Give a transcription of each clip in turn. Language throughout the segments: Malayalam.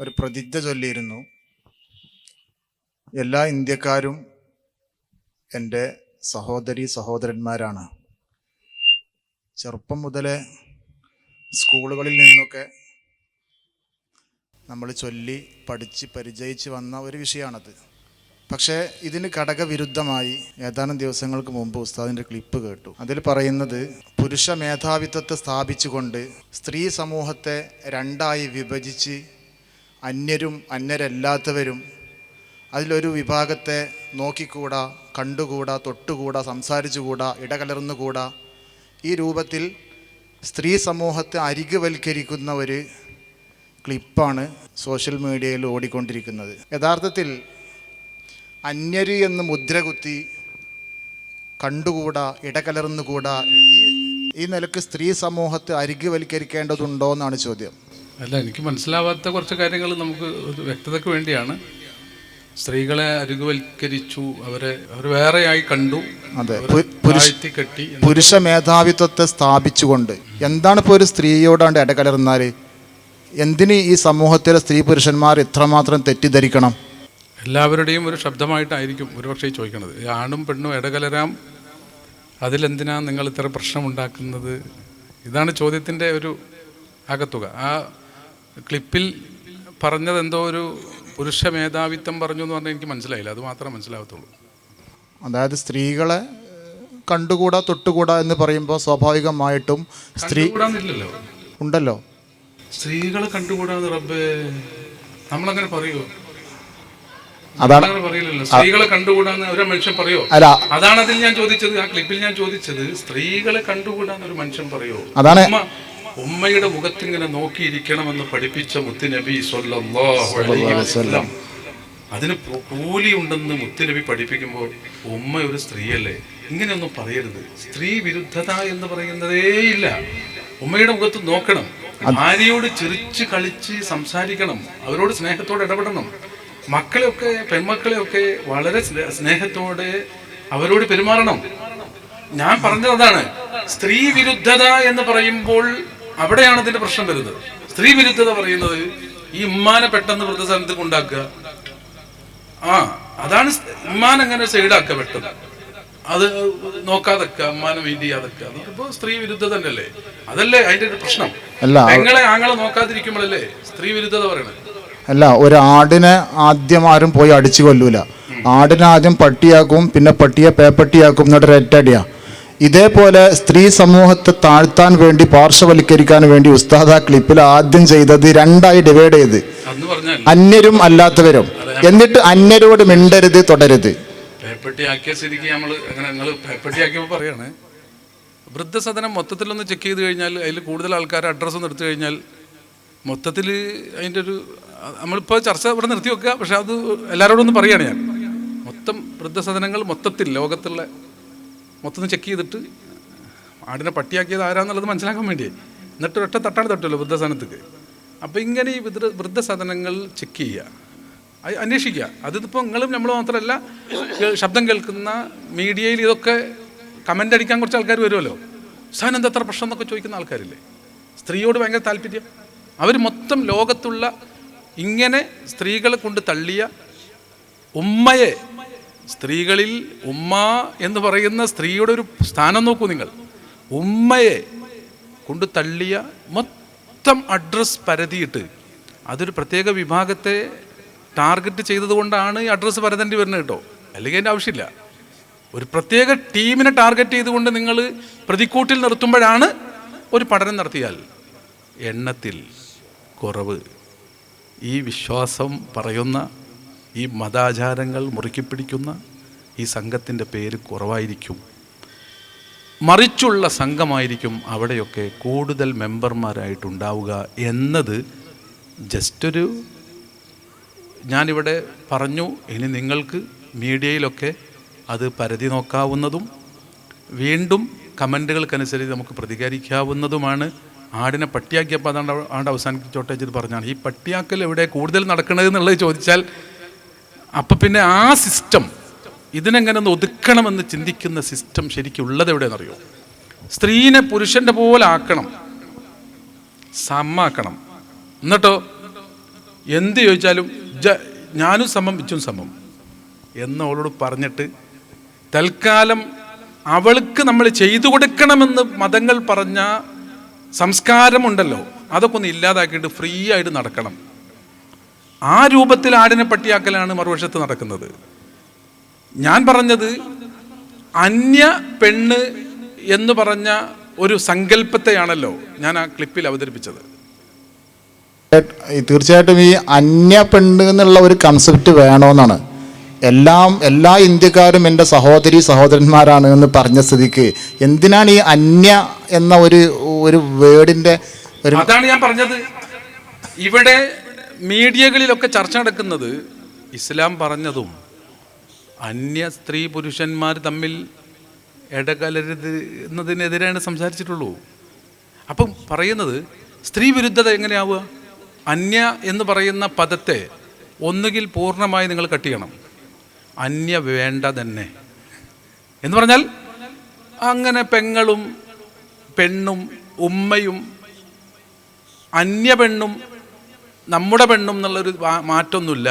ഒരു പ്രതിജ്ഞ ചൊല്ലിയിരുന്നു. എല്ലാ ഇന്ത്യക്കാരും എൻ്റെ സഹോദരി സഹോദരന്മാരാണ്. ചെറുപ്പം മുതലേ സ്കൂളുകളിൽ നിന്നൊക്കെ നമ്മൾ ചൊല്ലി പഠിച്ച് പരിചയിച്ച് വന്ന ഒരു വിഷയമാണത്. പക്ഷേ ഇതിന് ഘടകവിരുദ്ധമായി ഏതാനും ദിവസങ്ങൾക്ക് മുമ്പ് ഉസ്താദിൻ്റെ ക്ലിപ്പ് കേട്ടു. അതിൽ പറയുന്നത് പുരുഷ മേധാവിത്വത്തെ സ്ഥാപിച്ചുകൊണ്ട് സ്ത്രീ സമൂഹത്തെ രണ്ടായി വിഭജിച്ച് അന്യരും അന്യരല്ലാത്തവരും അതിലൊരു വിഭാഗത്തെ നോക്കിക്കൂടാ, കണ്ടുകൂടാ, തൊട്ടുകൂടാ, സംസാരിച്ചുകൂടാ, ഇടകലർന്നുകൂടാ, ഈ രൂപത്തിൽ സ്ത്രീ സമൂഹത്തെ അരികുവൽക്കരിക്കുന്ന ഒരു ക്ലിപ്പാണ് സോഷ്യൽ മീഡിയയിൽ ഓടിക്കൊണ്ടിരിക്കുന്നത്. യഥാർത്ഥത്തിൽ അന്യര് എന്ന് മുദ്ര കുത്തി കണ്ടുകൂടാ, ഇടകലർന്നുകൂടാ, ഈ നിലക്ക് സ്ത്രീ സമൂഹത്തെ അരികുവൽക്കരിക്കേണ്ടതുണ്ടോ എന്നാണ് ചോദ്യം. അല്ല, എനിക്ക് മനസ്സിലാവാത്ത കുറച്ച് കാര്യങ്ങൾ നമുക്ക് വ്യക്തതയ്ക്ക് വേണ്ടിയാണ്. സ്ത്രീകളെ അരികുവൽക്കരിച്ചു, അവർ വേറെയായി കണ്ടു. അതെ, പുരുഷ മേധാവിത്വത്തെ സ്ഥാപിച്ചുകൊണ്ട്. എന്താണ് ഇപ്പോൾ ഒരു സ്ത്രീയോടാണ്ട് ഇടകലർന്നാൽ എന്തിന് ഈ സമൂഹത്തിലെ സ്ത്രീ പുരുഷന്മാർ ഇത്രമാത്രം തെറ്റിദ്ധരിക്കണം? എല്ലാവരുടെയും ഒരു ശബ്ദമായിട്ടായിരിക്കും ഒരുപക്ഷെ ചോദിക്കുന്നത്. ആണും പെണ്ണും ഇടകലരാം, അതിലെന്തിനാ നിങ്ങൾ ഇത്ര പ്രശ്നമുണ്ടാക്കുന്നത്? ഇതാണ് ചോദ്യത്തിൻ്റെ ഒരു ആകത്തുക. ആ ക്ലിപ്പിൽ പറഞ്ഞത് എന്തോ ഒരു പുരുഷ മേധാവിത്വം പറഞ്ഞു എന്ന് പറഞ്ഞാൽ എനിക്ക് മനസ്സിലായില്ല. അത് മാത്രമേ മനസ്സിലാവത്തുള്ളൂ. അതായത് സ്ത്രീകളെ കണ്ടുകൂടാ, തൊട്ടുകൂടാ എന്ന് പറയുമ്പോൾ സ്വാഭാവികമായിട്ടും സ്ത്രീ ഉണ്ടല്ലോ. സ്ത്രീകളെ കണ്ടുകൂടാന്ന് റബ്ബേ നമ്മളങ്ങനെ പറയുമോ? അതാണ് പറയില്ലല്ലോ. സ്ത്രീകളെ കണ്ടുകൂടാന്ന് ഒരു മനുഷ്യൻ പറയോ? അല്ല, അതാണ് അതിൽ ഞാൻ ചോദിച്ചത്. ആ ക്ലിപ്പിൽ ഞാൻ ചോദിച്ചത് സ്ത്രീകളെ കണ്ടുകൂടാന്ന് ഒരു മനുഷ്യൻ പറയോ? അതാണ് ഉമ്മയുടെ മുഖത്തിങ്ങനെ നോക്കിയിരിക്കണമെന്ന് പഠിപ്പിച്ച മുത്തുനബി സ്വല്ലല്ലാഹു അലൈഹി വസല്ലം. അതിന് കൂലി ഉണ്ടെന്ന് മുത്തുനബി പഠിപ്പിക്കുമ്പോൾ ഉമ്മ ഒരു സ്ത്രീയല്ലേ? ഇങ്ങനെയൊന്നും പറയരുത്. സ്ത്രീ വിരുദ്ധത എന്ന് പറയുന്നതേ ഇല്ല. ഉമ്മയുടെ മുഖത്ത് നോക്കണം, ഭാര്യയോട് ചിരിച്ച് കളിച്ച് സംസാരിക്കണം, അവരോട് സ്നേഹത്തോടെ ഇടപെടണം. മക്കളെയൊക്കെ പെൺമക്കളെയൊക്കെ വളരെ സ്നേഹത്തോടെ അവരോട് പെരുമാറണം. ഞാൻ പറഞ്ഞത് അതാണ്. സ്ത്രീ വിരുദ്ധത എന്ന് പറയുമ്പോൾ അവിടെയാണ് അതിന്റെ പ്രശ്നം വരുന്നത്. സ്ത്രീ വിരുദ്ധത പറയുന്നത് ഈ ഉമ്മാനെ പെട്ടെന്ന് വൃദ്ധസദനത്തിൽ കൊണ്ടാക്കുക, അതാണ് ഉമ്മാനെങ്ങനെ സൈഡാക്കുക, പെട്ടെന്ന് അത് നോക്കാതെക്കുക, ഉമ്മാനെ മൈൻഡ് ചെയ്യാതെക്കുക. അതിപ്പോ സ്ത്രീ വിരുദ്ധത തന്നെയല്ലേ? അതല്ലേ അതിന്റെ ഒരു പ്രശ്നം? പെങ്ങളെ ആങ്ങളെ നോക്കാതിരിക്കുമ്പോഴല്ലേ സ്ത്രീ വിരുദ്ധത പറയണത്? അല്ല, ഒരു ആടിനെ ആദ്യം ആരും പോയി അടിച്ചു കൊല്ലൂല. ആടിനെ ആദ്യം പട്ടിയാക്കും, പിന്നെ പട്ടിയെ പേപ്പട്ടിയാക്കും, എന്നിട്ട് ഒരൊറ്റടിയാ. ഇതേപോലെ സ്ത്രീ സമൂഹത്തെ താഴ്ത്താൻ വേണ്ടി, പാർശ്വവൽക്കരിക്കാൻ വേണ്ടി ഉസ്താദ് ആ ക്ലിപ്പിൽ ആദ്യം ചെയ്തത് രണ്ടായി ഡിവൈഡ് ചെയ്ത്, അന്യരും അല്ലാത്തവരും. എന്നിട്ട് അന്യരോട് മിണ്ടരുത്, തുടരുത്. പേപ്പട്ടിയാക്കിയ സ്ഥിതിക്ക് നിങ്ങൾ പേപ്പട്ടിയാക്കിയപ്പോൾ പറയാണ്, വൃദ്ധസദനം മൊത്തത്തിലൊന്ന് ചെക്ക് ചെയ്ത് കഴിഞ്ഞാൽ അതിൽ കൂടുതൽ ആൾക്കാർ അഡ്രസ്സൊന്നും എടുത്തു കഴിഞ്ഞാൽ മൊത്തത്തിൽ അതിൻ്റെ ഒരു നമ്മളിപ്പോൾ ചർച്ച ഇവിടെ നിർത്തി വെക്കുക. പക്ഷെ അത് എല്ലാവരോടും ഒന്ന് പറയുകയാണ് ഞാൻ. മൊത്തം വൃദ്ധസദനങ്ങൾ മൊത്തത്തിൽ ലോകത്തുള്ള മൊത്തം ചെക്ക് ചെയ്തിട്ട് ആടിനെ പട്ടിയാക്കിയത് ആരാന്നുള്ളത് മനസ്സിലാക്കാൻ വേണ്ടി, എന്നിട്ട് ഒറ്റ തട്ടാണ് തട്ടുമല്ലോ വൃദ്ധസദനത്തേക്ക്. അപ്പോൾ ഇങ്ങനെ ഈ വൃദ്ധസദനങ്ങൾ ചെക്ക് ചെയ്യുക, അന്വേഷിക്കുക. അതിപ്പോൾ നിങ്ങളും നമ്മൾ മാത്രമല്ല, ശബ്ദം കേൾക്കുന്ന മീഡിയയിൽ ഇതൊക്കെ കമൻ്റ് അടിക്കാൻ കുറച്ച് ആൾക്കാർ വരുമല്ലോ. സാധനം എന്താ എത്ര പ്രശ്നം എന്നൊക്കെ ചോദിക്കുന്ന ആൾക്കാരില്ലേ? സ്ത്രീയോട് ഭയങ്കര താല്പര്യം. അവർ മൊത്തം ലോകത്തുള്ള ഇങ്ങനെ സ്ത്രീകളെ കൊണ്ട് തള്ളിയ ഉമ്മയെ, സ്ത്രീകളിൽ ഉമ്മ എന്ന് പറയുന്ന സ്ത്രീയുടെ ഒരു സ്ഥാനം നോക്കൂ നിങ്ങൾ. ഉമ്മയെ കൊണ്ട് തള്ളിയ മൊത്തം അഡ്രസ്സ് പരതിയിട്ട് അതൊരു പ്രത്യേക വിഭാഗത്തെ ടാർഗറ്റ് ചെയ്തതുകൊണ്ടാണ് ഈ അഡ്രസ്സ് പരതേണ്ടി വരുന്നത് കേട്ടോ. അല്ലെങ്കിൽ അതിൻ്റെ ആവശ്യമില്ല. ഒരു പ്രത്യേക ടീമിനെ ടാർഗറ്റ് ചെയ്തുകൊണ്ട് നിങ്ങൾ പ്രതിക്കൂട്ടിൽ നിർത്തുമ്പോഴാണ് ഒരു പഠനം നടത്തിയാൽ എണ്ണത്തിൽ കുറവ്, ഈ വിശ്വാസം പറയുന്ന, ഈ മതാചാരങ്ങൾ മുറുക്കിപ്പിടിക്കുന്ന ഈ സംഘത്തിൻ്റെ പേര് കുറവായിരിക്കും. മറിച്ചുള്ള സംഘമായിരിക്കും അവിടെയൊക്കെ കൂടുതൽ മെമ്പർമാരായിട്ടുണ്ടാവുക എന്നത് ജസ്റ്റൊരു ഞാനിവിടെ പറഞ്ഞു. ഇനി നിങ്ങൾക്ക് മീഡിയയിലൊക്കെ അത് പരതി നോക്കാവുന്നതും വീണ്ടും കമൻറ്റുകൾക്കനുസരിച്ച് നമുക്ക് പ്രതികരിക്കാവുന്നതുമാണ്. ആടിനെ പട്ടിയാക്കിയപ്പോൾ അതാണ്ട് അവസാനിച്ചോട്ടെ വെച്ചിട്ട് പറഞ്ഞാണ്. ഈ പട്ടിയാക്കൽ എവിടെ കൂടുതൽ നടക്കണത് എന്നുള്ളത് ചോദിച്ചാൽ അപ്പം പിന്നെ ആ സിസ്റ്റം, ഇതിനെങ്ങനെ ഒന്ന് ഒതുക്കണമെന്ന് ചിന്തിക്കുന്ന സിസ്റ്റം ശരിക്കും ഉള്ളത് എവിടെയെന്നറിയോ? സ്ത്രീനെ പുരുഷൻ്റെ പോലെ ആക്കണം, സമ്മാക്കണം. എന്നിട്ടോ എന്ത് ചോദിച്ചാലും ഞാനും സമം ഇച്ചും സമം എന്നവളോട് പറഞ്ഞിട്ട് തൽക്കാലം അവൾക്ക് നമ്മൾ ചെയ്തു കൊടുക്കണമെന്ന് മതങ്ങൾ പറഞ്ഞ സംസ്കാരമുണ്ടല്ലോ, അതൊക്കെ ഒന്ന് ഇല്ലാതാക്കിയിട്ട് ഫ്രീ ആയിട്ട് നടക്കണം. ആ രൂപത്തിൽ ആടിനെ പട്ടിയാക്കലാണ് മറുവശത്ത് നടക്കുന്നത്. ഞാൻ പറഞ്ഞത് അന്യ പെണ്ണ് എന്ന് പറഞ്ഞ ഒരു സങ്കല്പത്തെയാണല്ലോ ഞാൻ ആ ക്ലിപ്പിൽ അവതരിപ്പിച്ചത്. തീർച്ചയായിട്ടും ഈ അന്യ പെണ്ണ് എന്നുള്ള ഒരു കൺസെപ്റ്റ് വേണമെന്നാണ്. എല്ലാ ഇന്ത്യക്കാരും എൻ്റെ സഹോദരന്മാരാണ് എന്ന് പറഞ്ഞ സ്ഥിതിക്ക് എന്തിനാണ് ഈ അന്യ എന്ന ഒരു വേർഡിൻ്റെ ഒരു... അതാണ് ഞാൻ പറഞ്ഞത്. ഇവിടെ മീഡിയകളിലൊക്കെ ചർച്ച നടക്കുന്നത് ഇസ്ലാം പറഞ്ഞതും അന്യ സ്ത്രീ പുരുഷന്മാർ തമ്മിൽ ഇടകലരുത് എന്നതിനെതിരെയാണ് സംസാരിച്ചിട്ടുള്ളൂ. അപ്പം പറയുന്നത് സ്ത്രീ വിരുദ്ധത എങ്ങനെയാവുക? അന്യ എന്ന് പറയുന്ന പദത്തെ ഒന്നുകിൽ പൂർണ്ണമായി നിങ്ങൾ കട്ട് ചെയ്യണം, അന്യ വേണ്ട തന്നെ എന്ന് പറഞ്ഞാൽ അങ്ങനെ പെങ്ങളും പെണ്ണും ഉമ്മയും അന്യ പെണ്ണും നമ്മുടെ പെണ്ണും എന്നുള്ളൊരു മാറ്റമൊന്നുമില്ല.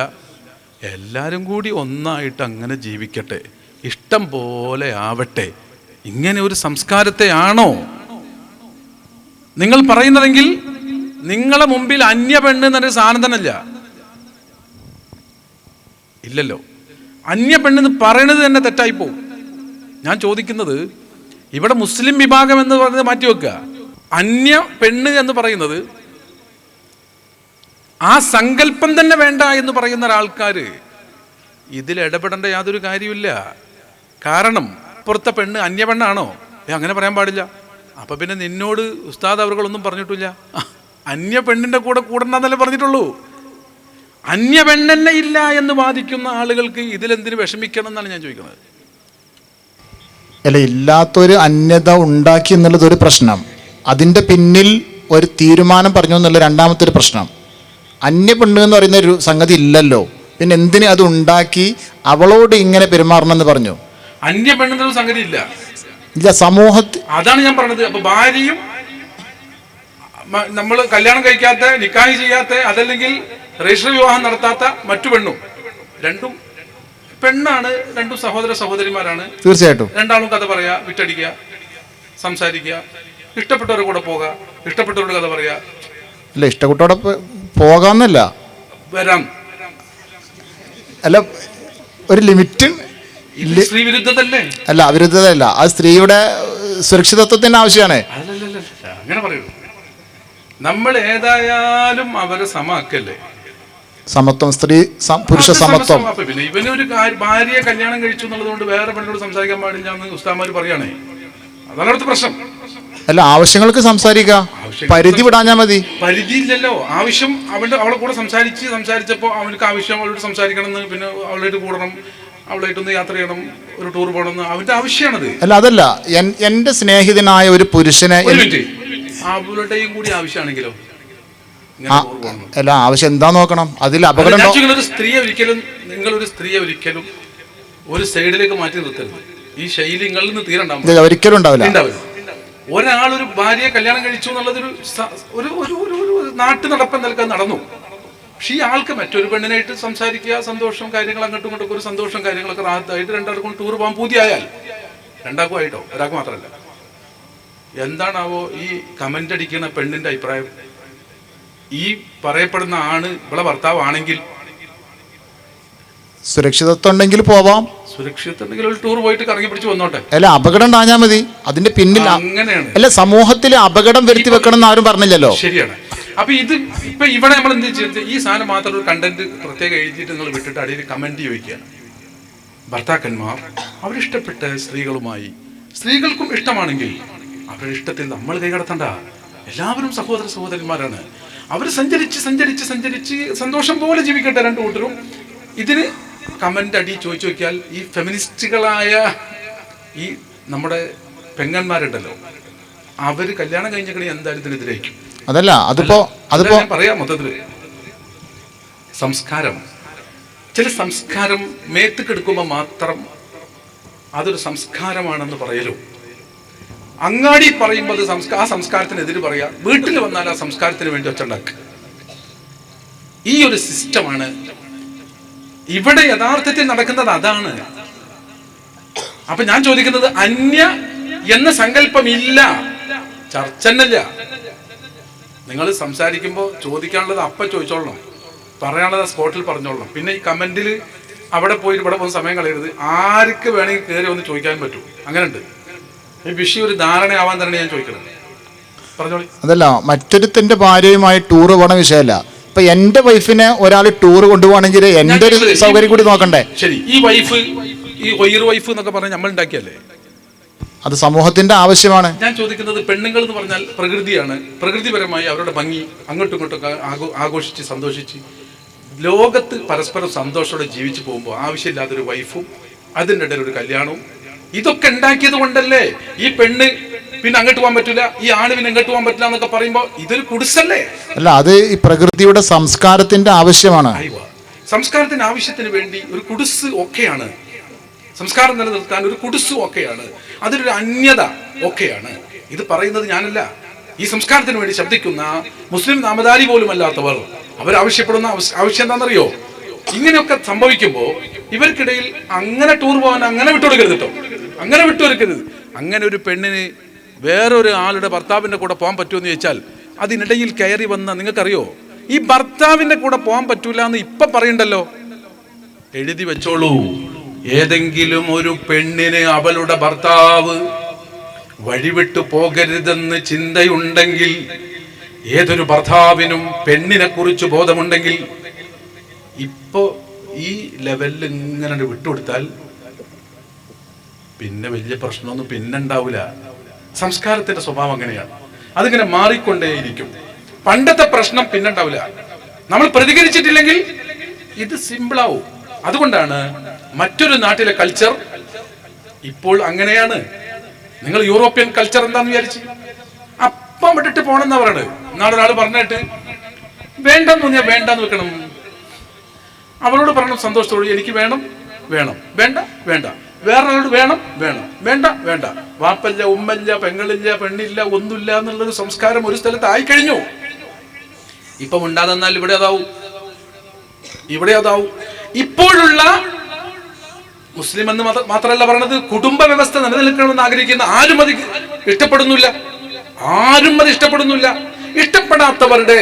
എല്ലാവരും കൂടി ഒന്നായിട്ട് അങ്ങനെ ജീവിക്കട്ടെ, ഇഷ്ടം പോലെ ആവട്ടെ. ഇങ്ങനെ ഒരു സംസ്കാരത്തെയാണോ നിങ്ങൾ പറയുന്നതെങ്കിൽ നിങ്ങളെ മുമ്പിൽ അന്യ പെണ്ണ് എന്നൊരു സാധനം തന്നെ ഇല്ലല്ലോ. അന്യ പെണ്ണെന്ന് പറയണത് തന്നെ തെറ്റായി പോകും. ഞാൻ ചോദിക്കുന്നത്, ഇവിടെ മുസ്ലിം വിഭാഗം എന്ന് പറയുന്നത് മാറ്റി വെക്കുക. അന്യ പെണ്ണ് എന്ന് പറയുന്നത് ആ സങ്കല്പം തന്നെ വേണ്ട എന്ന് പറയുന്ന ഒരാൾക്കാർ ഇതിൽ ഇടപെടേണ്ട യാതൊരു കാര്യമില്ല. കാരണം പുറത്തെ പെണ്ണ് അന്യ പെണ്ണാണോ? അങ്ങനെ പറയാൻ പാടില്ല. അപ്പൊ പിന്നെ നിന്നോട് ഉസ്താദ് അവർകളൊന്നും പറഞ്ഞിട്ടില്ല, അന്യ പെണ്ണിന്റെ കൂടെ കൂടണ്ടെന്നല്ലേ പറഞ്ഞിട്ടുള്ളൂ. അന്യ പെണ്ണെന്നെ ഇല്ല എന്ന് വാദിക്കുന്ന ആളുകൾക്ക് ഇതിലെന്തിനു വിഷമിക്കണം എന്നാണ് ഞാൻ ചോദിക്കുന്നത്. അല്ല, ഇല്ലാത്തൊരു അന്യത ഉണ്ടാക്കി എന്നുള്ളത് ഒരു പ്രശ്നം, അതിൻ്റെ പിന്നിൽ ഒരു തീരുമാനം പറഞ്ഞു എന്നുള്ള രണ്ടാമത്തെ ഒരു പ്രശ്നം. അന്യ പെണ്ണ് എന്ന് പറയുന്ന ഒരു സംഗതി ഇല്ലല്ലോ, പിന്നെ എന്തിന് അത് ഉണ്ടാക്കി അവളോട് ഇങ്ങനെ പെരുമാറണം എന്ന് പറഞ്ഞു? അന്യ പെണ്ണെന്നൊരു സംഗതി ഇല്ല സമൂഹത്തിൽ. അതാണ് ഞാൻ പറഞ്ഞത്. അപ്പൊ ഭാര്യയും നമ്മൾ കല്യാണം കഴിക്കാത്ത, നിക്കാഹ് ചെയ്യാത്ത, അതല്ലെങ്കിൽ രജിസ്റ്റർ വിവാഹം നടത്താത്ത മറ്റു പെണ്ണും രണ്ടും പെണ്ണാണ്, രണ്ടും സഹോദരന്മാരാണ്. തീർച്ചയായിട്ടും രണ്ടാളും കഥ പറയാ, വിറ്റടിക്കുക, സംസാരിക്കുക, ഇഷ്ടപ്പെട്ടവരുടെ കൂടെ പോകാ, ഇഷ്ടപ്പെട്ടവരുടെ കഥ പറയാ. അല്ല, ഇഷ്ടപ്പെട്ടോടെ പോകാന്നല്ല, വരാം. അല്ല, ഒരു ലിമിറ്റ്. സ്ത്രീ വിരുദ്ധതല്ലേ? അല്ല, അവിരുദ്ധതല്ല, അത് സ്ത്രീയുടെ സുരക്ഷിതത്വത്തിന്റെ ആവശ്യമാണ്. അങ്ങനെ പറയൂ. നമ്മൾ ഏതായാലും അവരെ സമാക്കല്ലേ, സമത്വം, സ്ത്രീ പുരുഷ സമത്വം. പിന്നെ ഇവനൊരു ഭാര്യയെ കല്യാണം കഴിച്ചു എന്നുള്ളതുകൊണ്ട് വേറെ പെണ്ണോട് സംസാരിക്കാൻ പാടില്ല എന്ന് ഉസ്താദ്മാര് പറയണേ. അതാണ് അടുത്ത പ്രശ്നം. അല്ല, ആവശ്യങ്ങൾക്ക് സംസാരിക്കാം, പരിധി വിടാഞ്ഞാ മതി. പരിധിയില്ലല്ലോ. ആവശ്യം അവളെ കൂടെ സംസാരിച്ചപ്പോൾ അവനക്ക് ആവശ്യം അവളോട് സംസാരിക്കണം എന്ന്, പിന്നെ അവളായിട്ട് കൂടണം, അവളായിട്ടൊന്ന് യാത്ര ചെയ്യണം, ഒരു ടൂർ പോകണം എന്ന് അവന്റെ ആവശ്യമാണത്. അല്ല, അതല്ല, എന്റെ സ്നേഹിതനായ ഒരു പുരുഷനെ അവളുടെയും കൂടി ആവശ്യമാണെങ്കിലോ? അല്ല, ആവശ്യം എന്താ നോക്കണം, അതിൽ അപകടം. ഒരു സ്ത്രീയെ ഒരിക്കലും ഒരു സൈഡിലേക്ക് മാറ്റി നിർത്തരുത്. ഈ ശൈലി നിങ്ങളിൽ നിന്ന് തീരണ്ടാവും, ഒരിക്കലും ഉണ്ടാവില്ല. ഒരാളൊരു ഭാര്യയെ കല്യാണം കഴിച്ചു എന്നുള്ളതൊരു നാട്ടു നടപ്പ് നിൽക്കാൻ നടന്നു. പക്ഷെ ഈ ആൾക്ക് മറ്റൊരു പെണ്ണിനായിട്ട് സംസാരിക്കുക, സന്തോഷം, കാര്യങ്ങൾ അങ്ങോട്ടും ഇങ്ങോട്ടൊക്കെ ഒരു സന്തോഷം, കാര്യങ്ങളൊക്കെ റാഹത്തായിട്ട് രണ്ടാൾക്കും ടൂർ പോകാൻ പൂതിയായാൽ, രണ്ടാൾക്കും ആയിട്ടോ, ഒരാൾക്ക് മാത്രമല്ല. എന്താണാവോ ഈ കമന്റ് അടിക്കുന്ന പെണ്ണിന്റെ അഭിപ്രായം? ഈ പറയപ്പെടുന്ന ആണ് ഇവിടെ ഭർത്താവ് ആണെങ്കിൽ സുരക്ഷിതത്വം ഉണ്ടെങ്കിൽ പോവാം, സുരക്ഷിതത്വം ഒരു ടൂർ പോയിട്ട് കറങ്ങി പിടിച്ച് വന്നോട്ടെ. അല്ല, അപകടം ഉണ്ടാഞ്ഞാൽ മതി. അതിന്റെ പിന്നിൽ അങ്ങനെയാണ്. അല്ല, സമൂഹത്തിൽ അപകടം വരുത്തി വെക്കണം എന്ന് ആരും പറഞ്ഞില്ലല്ലോ. ശരിയാണ്. അപ്പൊ ഇപ്പൊ ഇവിടെ നമ്മൾ എന്ത് ചെയ്ത് ഈ സാധനം മാത്രം ഒരു കണ്ടന്റ് പ്രത്യേകം എഴുതിയിട്ട് നിങ്ങൾ വിട്ടിട്ട് അടിയിൽ കമന്റ് ചോദിക്കുകയാണ്. ഭർത്താക്കന്മാർ അവരിഷ്ടപ്പെട്ട സ്ത്രീകൾക്കും ഇഷ്ടമാണെങ്കിൽ അവരുടെ ഇഷ്ടത്തിൽ നമ്മൾ കൈകടത്തണ്ട. എല്ലാവരും സഹോദരന്മാരാണ്. അവർ സഞ്ചരിച്ച് സന്തോഷം പോലെ ജീവിക്കട്ടെ രണ്ടു കൂട്ടരും. ഇതിന് കമന്റ് അടി ചോദിച്ചു നോക്കിയാൽ ഈ ഫെമിനിസ്റ്റുകളായ ഈ നമ്മുടെ പെങ്ങന്മാരുണ്ടല്ലോ, അവര് കല്യാണം കഴിഞ്ഞ എന്തായാലും ഇതിനെതിരായിരിക്കും. അതല്ല, അതിപ്പോ പറയാം. മൊത്തത്തില് ചില സംസ്കാരം മേത്തുക്കെടുക്കുമ്പോൾ മാത്രം അതൊരു സംസ്കാരമാണെന്ന് പറയലും, അങ്ങാടി പറയുമ്പോൾ അത് ആ സംസ്കാരത്തിനെതിര് പറയാ, വീട്ടിൽ വന്നാൽ ആ സംസ്കാരത്തിന് വേണ്ടി ഒച്ചുണ്ടാക്കുക. ഈ ഒരു സിസ്റ്റമാണ് ഇവിടെ യഥാർത്ഥത്തിൽ നടക്കുന്നത്. അതാണ്. അപ്പൊ ഞാൻ ചോദിക്കുന്നത്, അന്യ എന്ന സങ്കല്പമില്ല, ചർച്ചന്നില്ല. നിങ്ങൾ സംസാരിക്കുമ്പോൾ ചോദിക്കാനുള്ളത് അപ്പം ചോദിച്ചോളണം, പറയാനുള്ളത് സ്പോട്ടിൽ പറഞ്ഞോളണം. പിന്നെ ഈ കമന്റിൽ അവിടെ പോയിട്ട് ഇവിടെ പോകുന്ന സമയം കളയരുത്. ആർക്ക് വേണമെങ്കിൽ കയറി ഒന്ന് ചോദിക്കാൻ പറ്റും. അങ്ങനെ ഉണ്ട്. ഈ വിഷയം ഒരു ധാരണയാവാൻ തന്നെ ഞാൻ ചോദിക്കുന്നത്. പറഞ്ഞോളി. അതല്ല, മറ്റൊരുത്തന്റെ ഭാര്യയുമായി ടൂർ പോണ വിഷയമല്ല. ഇപ്പൊ എന്റെ വൈഫിനെ ഒരാൾ ടൂർ കൊണ്ടുപോകണമെങ്കിൽ എന്റെ ഒരു സൗകര്യം കൂടി നോക്കണ്ടേ? ശരി, ഈ വൈഫ്, ഈ ഒയർ വൈഫ് എന്നൊക്കെ പറഞ്ഞാൽ നമ്മൾ ഉണ്ടാക്കിയല്ലേ? അത് സമൂഹത്തിന്റെ ആവശ്യമാണ്. ഞാൻ ചോദിക്കുന്നത്, പെണ്ണുങ്ങൾ എന്ന് പറഞ്ഞാൽ പ്രകൃതിയാണ്. പ്രകൃതിപരമായി അവരുടെ ഭംഗി അങ്ങോട്ടും ഇങ്ങോട്ടൊക്കെ ആഘോഷിച്ച് സന്തോഷിച്ച് ലോകത്ത് പരസ്പരം സന്തോഷത്തോടെ ജീവിച്ചു പോകുമ്പോൾ ആവശ്യമില്ലാത്തൊരു വൈഫും അതിൻ്റെ ഇടയിൽ ഒരു കല്യാണവും ഇതൊക്കെ ഉണ്ടാക്കിയത് കൊണ്ടല്ലേ ഈ പെണ്ണ് പിന്നെ അങ്ങോട്ട് പോകാൻ പറ്റില്ല, ഈ ആണ് പിന്നെ അങ്ങോട്ട് പോകാൻ പറ്റില്ല എന്നൊക്കെ പറയുമ്പോൾ ഇതൊരു കുടിസല്ലേ? അല്ല, അത് ഈ പ്രകൃതിയുടെ സംസ്കാരത്തിന്റെ ആവശ്യമാണ്. സംസ്കാരത്തിന്റെ ആവശ്യത്തിന് വേണ്ടി ഒരു കുടിസ് ഒക്കെയാണ്. സംസ്കാരം നിലനിർത്താൻ ഒരു കുടിസ് ഒക്കെയാണ്. അതിലൊരു അന്യത ഒക്കെയാണ്. ഇത് പറയുന്നത് ഞാനല്ല. ഈ സംസ്കാരത്തിന് വേണ്ടി ശബ്ദിക്കുന്ന മുസ്ലിം നാമധാരി പോലും അല്ലാത്തവർ അവരാവശ്യപ്പെടുന്ന ആവശ്യം എന്താണെന്നറിയോ? ഇങ്ങനെയൊക്കെ സംഭവിക്കുമ്പോൾ ഇവർക്കിടയിൽ അങ്ങനെ ടൂർ പോകാൻ അങ്ങനെ വിട്ടുകൊടുക്കരുത് കേട്ടോ. അങ്ങനെ വിട്ടുകൊടുക്കരുത്. അങ്ങനെ ഒരു പെണ്ണിന് വേറൊരു ആളുടെ ഭർത്താവിൻ്റെ കൂടെ പോകാൻ പറ്റുമെന്ന് ചോദിച്ചാൽ അതിനിടയിൽ കയറി വന്ന നിങ്ങൾക്കറിയോ, ഈ ഭർത്താവിൻ്റെ കൂടെ പോകാൻ പറ്റൂല എന്ന് ഇപ്പം പറയണ്ടല്ലോ. എഴുതി വെച്ചോളൂ. ഏതെങ്കിലും ഒരു പെണ്ണിന് അവളുടെ ഭർത്താവ് വഴിവിട്ടു പോകരുതെന്ന് ചിന്തയുണ്ടെങ്കിൽ, ഏതൊരു ഭർത്താവിനും പെണ്ണിനെ കുറിച്ച് ബോധമുണ്ടെങ്കിൽ, ഇപ്പോ ഈ ലെവലിൽ ഇങ്ങനെ വിട്ടുകൊടുത്താൽ പിന്നെ വലിയ പ്രശ്നമൊന്നും പിന്നെ ഉണ്ടാവില്ല. സംസ്കാരത്തിന്റെ സ്വഭാവം അങ്ങനെയാണ്. അതിങ്ങനെ മാറിക്കൊണ്ടേയിരിക്കും. പണ്ടത്തെ പ്രശ്നം പിന്നെ ഉണ്ടാവില്ല. നമ്മൾ പ്രതികരിച്ചിട്ടില്ലെങ്കിൽ ഇത് സിമ്പിളാവും. അതുകൊണ്ടാണ് മറ്റൊരു നാട്ടിലെ കൾച്ചർ ഇപ്പോൾ അങ്ങനെയാണ്. നിങ്ങൾ യൂറോപ്യൻ കൾച്ചർ എന്താന്ന് വിചാരിച്ച് അപ്പം വിട്ടിട്ട് പോണെന്നാ പറയണത്. നാളെ ഒരാൾ പറഞ്ഞിട്ട് വേണ്ടെന്ന് പറഞ്ഞാൽ വേണ്ടെന്ന് വെക്കണം. അവരോട് പറയണം സന്തോഷത്തോടെ, എനിക്ക് വേണം വേണം, വേണ്ട വേണ്ട, വേറൊരാളോട് വേണം വേണം, വേണ്ട വേണ്ട. വാപ്പല്ല, ഉമ്മല്ല, പെങ്ങളില്ല, പെണ്ണില്ല, ഒന്നുമില്ല എന്നുള്ളൊരു സംസ്കാരം ഒരു സ്ഥലത്ത് ആയിക്കഴിഞ്ഞു. ഇപ്പം ഉണ്ടാതെന്നാൽ ഇവിടെ അതാവും, ഇവിടെ അതാവും. ഇപ്പോഴുള്ള മുസ്ലിം എന്ന് മാത്രമല്ല പറയണത്, കുടുംബ വ്യവസ്ഥ നിലനിൽക്കണമെന്ന് ആഗ്രഹിക്കുന്ന ആരും അത് ഇഷ്ടപ്പെടുന്നില്ല. ആരും അത് ഇഷ്ടപ്പെടുന്നില്ല. ഇഷ്ടപ്പെടാത്തവരുടെ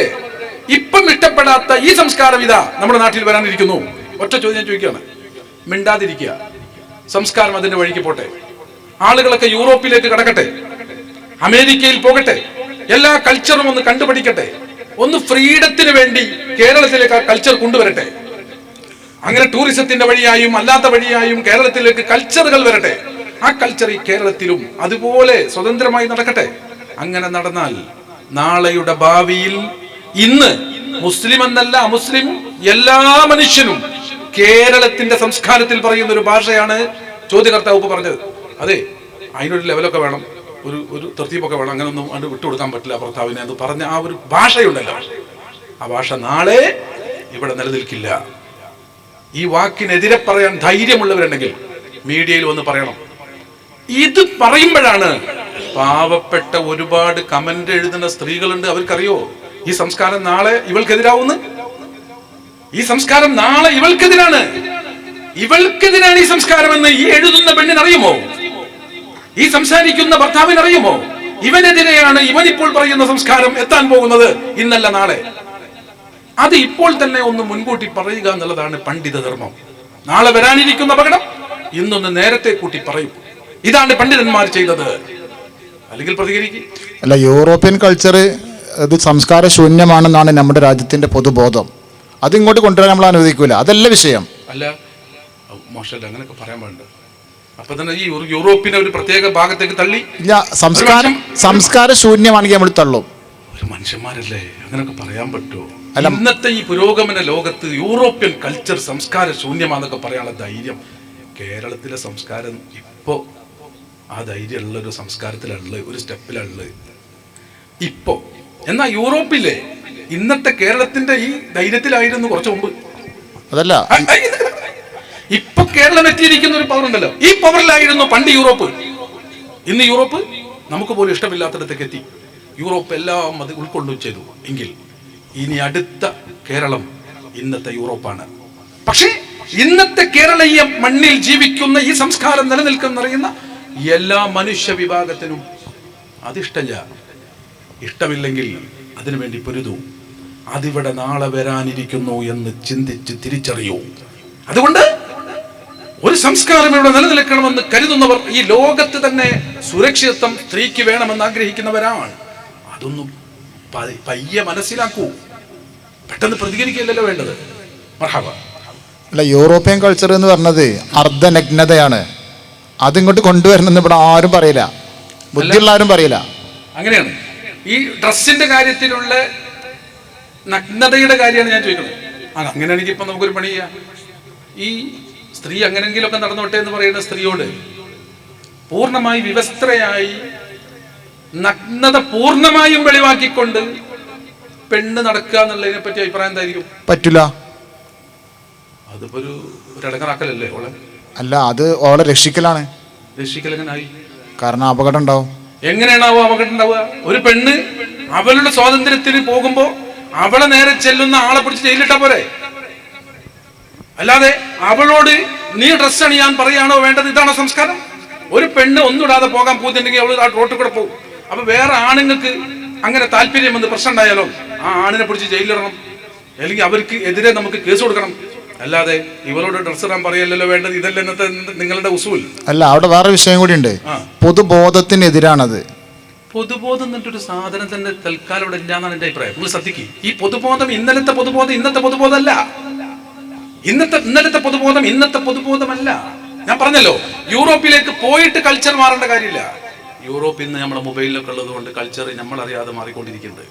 ഇപ്പം ഇഷ്ടപ്പെടാത്ത ഈ സംസ്കാരം ഇതാ നമ്മുടെ നാട്ടിൽ വരാനിരിക്കുന്നു. ഒറ്റ ചോദ്യം ഞാൻ ചോദിക്കുകയാണ്, മിണ്ടാതിരിക്കുക. സംസ്കാരം അതിന്റെ വഴിക്ക് പോട്ടെ. ആളുകളൊക്കെ യൂറോപ്പിലേക്ക് കടക്കട്ടെ, അമേരിക്കയിൽ പോകട്ടെ, എല്ലാ കൾച്ചറും ഒന്ന് കണ്ടുപഠിക്കട്ടെ. ഒന്ന് ഫ്രീഡത്തിന് വേണ്ടി കേരളത്തിലേക്ക് ആ കൾച്ചർ കൊണ്ടുവരട്ടെ. അങ്ങനെ ടൂറിസത്തിന്റെ വഴിയായും അല്ലാത്ത വഴിയായും കേരളത്തിലേക്ക് കൾച്ചറുകൾ വരട്ടെ. ആ കൾച്ചർ ഈ കേരളത്തിലും അതുപോലെ സ്വതന്ത്രമായി നടക്കട്ടെ. അങ്ങനെ നടന്നാൽ നാളെയുടെ ഭാവിയിൽ ഇന്ന് മുസ്ലിം എന്നല്ല അമുസ്ലിം എല്ലാ മനുഷ്യനും കേരളത്തിന്റെ സംസ്കാരത്തിൽ പറയുന്ന ഒരു ഭാഷയാണ് ചോദ്യകർത്താവ് പറഞ്ഞത്. അതെ, അതിനൊരു ലെവലൊക്കെ വേണം, ഒരു തർത്തീപൊക്കെ വേണം. അങ്ങനൊന്നും അത് വിട്ടുകൊടുക്കാൻ പറ്റില്ല ഭർത്താവിനെ എന്ന് പറഞ്ഞ ആ ഒരു ഭാഷയുണ്ടല്ലോ, ആ ഭാഷ നാളെ ഇവിടെ നിലനിൽക്കില്ല. ഈ വാക്കിനെതിരെ പറയാൻ ധൈര്യമുള്ളവരുണ്ടെങ്കിൽ മീഡിയയിൽ വന്ന് പറയണം. ഇത് പറയുമ്പോഴാണ് പാവപ്പെട്ട ഒരുപാട് കമന്റ് എഴുതുന്ന സ്ത്രീകളുണ്ട്. അവർക്കറിയോ ഈ സംസ്കാരം നാളെ ഇവൾക്കെതിരാവുന്നു. ഈ സംസ്കാരം നാളെ ഇവൾക്കെതിരാണ്. ഇവൾക്കെതിരാണ് ഈ സംസ്കാരം എന്ന് ഈ എഴുതുന്ന പെണ്ണിനറിയുമോ? ഈ സംസാരിക്കുന്ന ഭർത്താവിനറിയുമോ? ഇവനെതിരെയാണ് ഇവനിപ്പോൾ പറയുന്ന സംസ്കാരം എത്താൻ പോകുന്നത് ഇന്നല്ല നാളെ. അത് ഇപ്പോൾ തന്നെ ഒന്ന് മുൻകൂട്ടി പറയുക എന്നുള്ളതാണ് പണ്ഡിത ധർമ്മം. നാളെ വരാനിരിക്കുന്ന അപകടം ഇന്നൊന്ന് നേരത്തെ കൂട്ടി പറയും. ഇതാണ് പണ്ഡിതന്മാർ ചെയ്തത്. അല്ലെങ്കിൽ പ്രതികരിക്കും. അല്ല, യൂറോപ്യൻ കൾച്ചർ അത് സംസ്കാര ശൂന്യമാണെന്നാണ് നമ്മുടെ രാജ്യത്തിന്റെ പൊതുബോധം. അതിങ്ങോട്ട് കൊണ്ടുവരാൻ നമ്മൾ അനുവദിക്കൂല. അതല്ല വിഷയം. അല്ല, മോശമല്ല, അങ്ങനെയൊക്കെ പറയാൻ വേണ്ട. അപ്പൊ തന്നെ ഈ യൂറോപ്പിനെ ഒരു പ്രത്യേക ഭാഗത്തേക്ക് തള്ളി. ഇല്ല, സംസ്കാര ശൂന്യമാണെങ്കിൽ നമ്മൾ തള്ളും. ഒരു മനുഷ്യന്മാരല്ലേ, അങ്ങനെയൊക്കെ പറയാൻ പറ്റുമോ? ഇന്നത്തെ ഈ പുരോഗമന ലോകത്ത് യൂറോപ്യൻ കൾച്ചർ സംസ്കാര ശൂന്യമാണെന്നൊക്കെ പറയാനുള്ള ധൈര്യം കേരളത്തിലെ സംസ്കാരം ഇപ്പോ ആ ധൈര്യമുള്ള ഒരു സംസ്കാരത്തിലുള്ള ഒരു സ്റ്റെപ്പിലുള്ള ഇപ്പോ. എന്നാ യൂറോപ്പിലെ ഇന്നത്തെ കേരളത്തിന്റെ ഈ ധൈര്യത്തിലായിരുന്നു കുറച്ചു മുമ്പ്. അതല്ല, ഇപ്പൊ കേരളം എത്തിയിരിക്കുന്ന ഒരു പവർ ഉണ്ടല്ലോ, ഈ പവറിലായിരുന്നു പണ്ട് യൂറോപ്പ്. ഇന്ന് യൂറോപ്പ് നമുക്ക് പോലും ഇഷ്ടമില്ലാത്തിടത്തേക്ക് എത്തി. യൂറോപ്പ് എല്ലാം അത് ഉൾക്കൊള്ളുകയും ചെയ്തു. എങ്കിൽ ഇനി അടുത്ത കേരളം ഇന്നത്തെ യൂറോപ്പാണ്. പക്ഷേ ഇന്നത്തെ കേരളീയ മണ്ണിൽ ജീവിക്കുന്ന ഈ സംസ്കാരം നിലനിൽക്കുന്നറിയുന്ന എല്ലാ മനുഷ്യ വിഭാഗത്തിനും അതിഷ്ടമില്ല. ഇഷ്ടമില്ലെങ്കിൽ അതിനുവേണ്ടി പൊരുതൂ. അതിവിടെ നാളെ വരാനിരിക്കുന്നു എന്ന് ചിന്തിച്ച് തിരിച്ചറിയൂ. അതുകൊണ്ട് ഒരു സംസ്കാരം ഇവിടെ നിലനിൽക്കണമെന്ന് കരുതുന്നവർ ഈ ലോകത്ത് തന്നെ സുരക്ഷിതത്വം സ്ത്രീക്ക് വേണമെന്ന് ആഗ്രഹിക്കുന്നവരാണ്. അതൊന്നും പയ്യെ മനസ്സിലാക്കൂ. പെട്ടെന്ന് പ്രതികരിക്കില്ലല്ലോ വേണ്ടത്. മർഹബ. അല്ല, യൂറോപ്യൻ കൾച്ചർ എന്ന് പറഞ്ഞത് അർദ്ധനഗ്നതയാണ്. അതിങ്ങോട്ട് കൊണ്ടുവരണമെന്ന് ഇവിടെ ആരും പറയില്ല, ബുദ്ധിയുള്ള ആരും പറയില്ല. അങ്ങനെയാണ്. ഈ ഡ്രസ്സിന്റെ കാര്യത്തിലുള്ള നഗ്നതയുടെ കാര്യമാണ് ഞാൻ ചോദിക്കുന്നത്. അങ്ങനെയാണെങ്കിൽ ഇപ്പൊ നമുക്കൊരു പണി ചെയ്യാം. ഈ സ്ത്രീ അങ്ങനെങ്കിലൊക്കെ നടന്നോട്ടെ എന്ന് പറയുന്ന സ്ത്രീയോട് പൂർണ്ണമായി വിവസ്ത്രയായി നഗ്നത പൂർണ്ണമായും വെളിവാക്കിക്കൊണ്ട് പെണ്ണ് നടക്കുക എന്നുള്ളതിനെ പറ്റി അഭിപ്രായം എന്തായിരിക്കും? പറ്റില്ല. അതിപ്പോ ഒരു ഇടങ്ങറാക്കലല്ലേ ഓളെ? അല്ല, അത് ഓളെ രക്ഷിക്കലാണ്. രക്ഷിക്കൽ എങ്ങനായി? കാരണം അപകടം ഉണ്ടാവും. എങ്ങനെയാണാവോ അപകടം ഉണ്ടാവുക? ഒരു പെണ്ണ് അവളുടെ സ്വാതന്ത്ര്യത്തിന് പോകുമ്പോ അവളെ നേരെ ചെല്ലുന്ന ആളെ പിടിച്ച് ജയിലിട്ടാ പോരെ? അല്ലാതെ അവളോട് നീ ഡ്രസ് അണിയാൻ പറയാണോ വേണ്ടത്? ഇതാണോ സംസ്കാരം? ഒരു പെണ്ണ് ഒന്നും ഇടാതെ പോകാൻ പോകുന്നുണ്ടെങ്കിൽ അവള് ആ റോട്ടിൽ കൂടെ പോകും. അപ്പൊ വേറെ ആണുങ്ങൾക്ക് അങ്ങനെ താല്പര്യം വന്ന് പ്രശ്നം ഉണ്ടായാലോ ആ ആണിനെ പിടിച്ച് ജയിലിടണം, അല്ലെങ്കിൽ അവർക്ക് എതിരെ നമുക്ക് കേസ് കൊടുക്കണം. അല്ലാതെ ഇവരോട് ഡ്രസ് ഇടാൻ പറയല്ലോ വേണ്ടത്. ഇതല്ല ഇന്നത്തെ നിങ്ങളുടെ ഉസൂൽ. അല്ല, അവിടെ വേറെ വിഷയം കൂടി ഉണ്ട്. പൊതുബോധത്തിനെതിരാണത്. പൊതുബോധം എന്നിട്ടൊരു സാധനം തന്നെ തൽക്കാലം ഇവിടെ ഇല്ലാന്നാണ് എന്റെ അഭിപ്രായം. നിങ്ങൾ ശ്രദ്ധിക്കും. ഈ പൊതുബോധം ഇന്നലത്തെ പൊതുബോധം ഇന്നത്തെ പൊതുബോധമല്ല. ഇന്നലത്തെ പൊതുബോധം ഇന്നത്തെ പൊതുബോധമല്ല. ഞാൻ പറഞ്ഞല്ലോ, യൂറോപ്പിലേക്ക് പോയിട്ട് കൾച്ചർ മാറേണ്ട കാര്യമില്ല. യൂറോപ്പിൽ നിന്ന് നമ്മുടെ മൊബൈലിലൊക്കെ ഉള്ളത് കൊണ്ട് കൾച്ചർ നമ്മൾ അറിയാതെ മാറിക്കൊണ്ടിരിക്കുന്നുണ്ട്.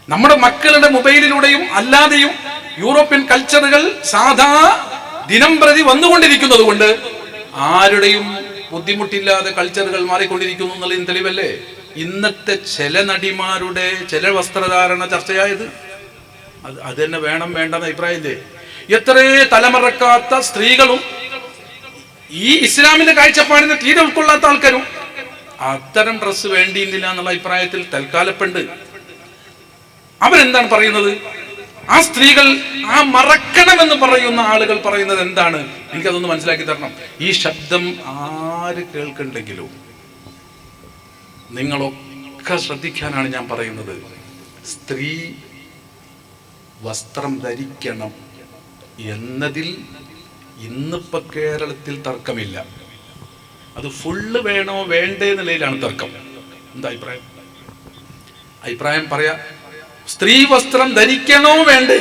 നമ്മുടെ മക്കളുടെ മൊബൈലിലൂടെയും അല്ലാതെയും യൂറോപ്യൻ കൾച്ചറുകൾ സാധാ ദിനം പ്രതി വന്നുകൊണ്ടിരിക്കുന്നത് കൊണ്ട് ആരുടെയും ബുദ്ധിമുട്ടില്ലാതെ കൾച്ചറുകൾ മാറിക്കൊണ്ടിരിക്കുന്നു എന്നുള്ളതിന് തെളിവല്ലേ ഇന്നത്തെ ചില നടിമാരുടെ ചില വസ്ത്രധാരണ ചർച്ചയായത്. അത് തന്നെ വേണം വേണ്ടെന്ന അഭിപ്രായമില്ലേ? എത്രേ തലമറക്കാത്ത സ്ത്രീകളും ഈ ഇസ്ലാമിന്റെ കാഴ്ചപ്പാടിനെ തീരെ ഉൾക്കൊള്ളാത്ത ആൾക്കാരും അത്തരം ഡ്രസ്സ് വേണ്ടിയില്ല എന്നുള്ള അഭിപ്രായത്തിൽ തൽക്കാലപ്പുണ്ട്. അവരെന്താണ് പറയുന്നത്? ആ സ്ത്രീകൾ ആ മറക്കണമെന്ന് പറയുന്ന ആളുകൾ പറയുന്നത് എന്താണ്? എനിക്കതൊന്ന് മനസ്സിലാക്കി തരണം. ഈ ശബ്ദം ആര് കേൾക്കുന്നുണ്ടെങ്കിലും നിങ്ങളൊക്കെ ശ്രദ്ധിക്കാനാണ് ഞാൻ പറയുന്നത്. സ്ത്രീ വസ്ത്രം ധരിക്കണം എന്നതിൽ ഇന്നിപ്പോ കേരളത്തിൽ തർക്കമില്ല. അത് ഫുള്ള് വേണോ വേണ്ടേ എന്നുള്ളതിലാണ് തർക്കം. എന്താ അഭിപ്രായം? അഭിപ്രായം പറയാ. സ്ത്രീ വസ്ത്രം ധരിക്കണോ വേണ്ടേ?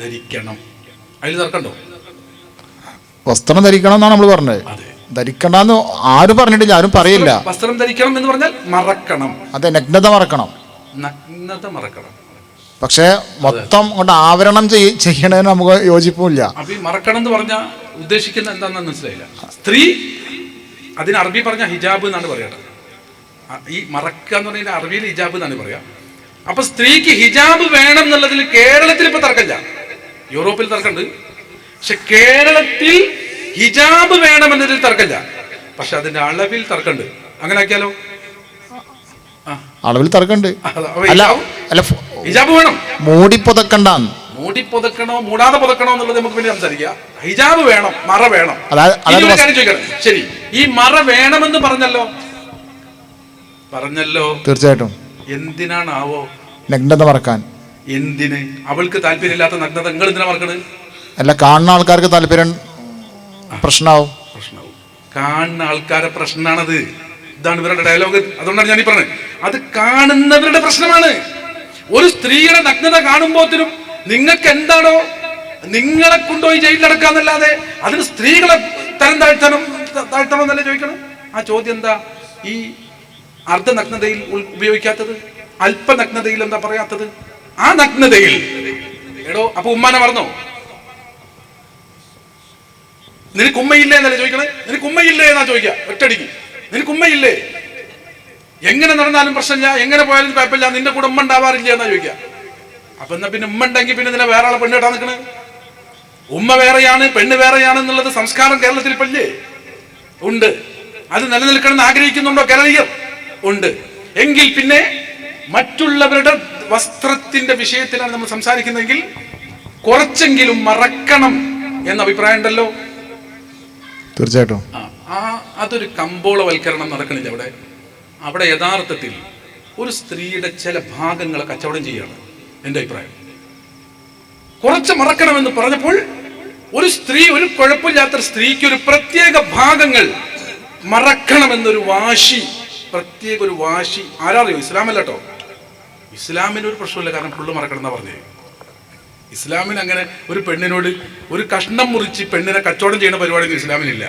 ധരിക്കണം. അതിൽ തർക്കണ്ടോ? വസ്ത്രം ധരിക്കണം എന്നാണ് നമ്മൾ പറഞ്ഞത്. അതെ, ധരിക്കണ്ടെന്ന് ആരും പറഞ്ഞിട്ടില്ല, ആരും പറയില്ല. വസ്ത്രം ധരിക്കണം എന്ന് പറഞ്ഞാൽ മറക്കണം. അതെ, നഗ്നത മറക്കണം. നഗ്നത മറക്കണം. പക്ഷെ മൊത്തം കൊണ്ട് ആവരണം ചെയ്യണതിന് നമുക്ക് യോജിപ്പില്ല. അപ്പൊ ഈ മറക്കണം എന്ന് പറഞ്ഞ ഉദ്ദേശിക്കുന്ന എന്താണെന്ന് മനസ്സിലായില്ല. സ്ത്രീ അതിന് അറബി പറഞ്ഞ ഹിജാബ് എന്നാണ് പറയട്ടെ. ഈ മറക്കുക എന്ന് പറഞ്ഞാൽ അറബിയിൽ ഹിജാബ് എന്നാണ് പറയാ. അപ്പൊ സ്ത്രീക്ക് ഹിജാബ് വേണം എന്നുള്ളതിൽ കേരളത്തിൽ ഇപ്പൊ തർക്കമില്ല. യൂറോപ്പിൽ തർക്കമുണ്ട്, പക്ഷെ കേരളത്തിൽ ഹിജാബ് വേണം എന്നതിൽ തർക്കമില്ല. പക്ഷെ അതിന്റെ അളവിൽ തർക്കമുണ്ട്. അങ്ങനെ ആക്കിയാലോ? അളവിൽ തർക്കമുണ്ട്. ഹിജാബ് വേണം. മൂടി പുതക്കണ്ടാന്ന്. മൂടി പുതക്കണോ മൂടാതെ പുതക്കണോ എന്നുള്ളത് നമുക്ക് പിന്നെ സംസാരിക്കാം. ഹിജാബ് വേണം, മറ വേണം. കാര്യം ചോദിക്കണം. ശരി, ഈ മറ വേണമെന്ന് പറഞ്ഞല്ലോ. തീർച്ചയായിട്ടും. എന്തിനാണാവോ നഗ്നത മറക്കാൻ? എന്തിന്? അവൾക്ക് താല്പര്യമില്ലാത്ത നഗ്നത നിങ്ങൾ എന്തിനാ മറക്കണത്? അല്ല, കാണുന്ന ആൾക്കാർക്ക് താല്പര്യം പ്രശ്നമാവും. കാണുന്ന ആൾക്കാരെ പ്രശ്നമാണത്. ഇതാണ് ഇവരുടെ ഡയലോഗ്. അതുകൊണ്ടാണ് ഞാൻ ഈ പറഞ്ഞത്, അത് കാണുന്നവരുടെ പ്രശ്നമാണ്. ഒരു സ്ത്രീയുടെ നഗ്നത കാണുമ്പോത്തിനും നിങ്ങൾക്ക് എന്താണോ നിങ്ങളെ കൊണ്ടുപോയി ജയിലിലടക്കാന്നല്ലാതെ അതിന് സ്ത്രീകളെ തരം താഴ്ത്തണം എന്നല്ലേ ചോദിക്കണം. ആ ചോദ്യം എന്താ ഈ അർദ്ധനഗ്നതയിൽ ഉപയോഗിക്കാത്തത്? അല്പനഗ്നതയിൽ എന്താ പറയാത്തത്? ആ നഗ്നതയിൽ എടോ അപ്പൊ ഉമ്മാനെ മറന്നോ? നിനക്ക് ഉമ്മയില്ലേ എന്നല്ലേ ചോദിക്കണേ? നിനക്ക് ഉമ്മയില്ലേ എന്നാ ചോദിക്കുക ഒറ്റടിക്ക്. നിനക്ക് ഉമ്മയില്ലേ? എങ്ങനെ നടന്നാലും പ്രശ്നമില്ല, എങ്ങനെ പോയാലും കുഴപ്പമില്ല, നിന്റെ കൂടെ ഉമ്മ ഉണ്ടാവാറില്ല എന്നാ ചോദിക്കുക. അപ്പൊ എന്നാ പിന്നെ ഉമ്മ ഉണ്ടെങ്കിൽ പിന്നെ നിന്നെ വേറെ ആളെ പെണ്ണ് കേട്ടാ നിൽക്കണേ? ഉമ്മ വേറെയാണ് പെണ്ണ് വേറെയാണ് എന്നുള്ളത് സംസ്കാരം കേരളത്തിൽ പല്ലേ ഉണ്ട്. അത് നിലനിൽക്കണമെന്ന് ആഗ്രഹിക്കുന്നുണ്ടോ കേരളീയർ? ഉണ്ട്. എങ്കിൽ പിന്നെ മറ്റുള്ളവരുടെ വസ്ത്രത്തിന്റെ വിഷയത്തിലാണ് നമ്മൾ സംസാരിക്കുന്നതെങ്കിൽ കുറച്ചെങ്കിലും മറക്കണം എന്ന അഭിപ്രായം ഉണ്ടല്ലോ. തീർച്ചയായിട്ടും അതൊരു കമ്പോളവൽക്കരണം നടക്കണില്ല അവിടെ. അവിടെ യഥാർത്ഥത്തിൽ ഒരു സ്ത്രീയുടെ ചില ഭാഗങ്ങളെ കച്ചവടം ചെയ്യാണ് എൻ്റെ അഭിപ്രായം. കുറച്ച് മറക്കണമെന്ന് പറഞ്ഞപ്പോൾ ഒരു സ്ത്രീ, ഒരു കുഴപ്പമില്ലാത്ത സ്ത്രീക്ക് ഒരു പ്രത്യേക ഭാഗങ്ങൾ മറക്കണമെന്നൊരു വാശി, പ്രത്യേക ഒരു വാശി. ആരാറിയോ? ഇസ്ലാമല്ല കേട്ടോ. ഇസ്ലാമിന് ഒരു പ്രശ്നമില്ല, കാരണം ഫുള്ള് മറക്കണം എന്നാ പറഞ്ഞത്. ഇസ്ലാമിന് അങ്ങനെ ഒരു പെണ്ണിനോട് ഒരു കഷ്ണം മുറിച്ച് പെണ്ണിനെ കച്ചവടം ചെയ്യുന്ന പരിപാടിയൊന്നും ഇസ്ലാമിനില്ല.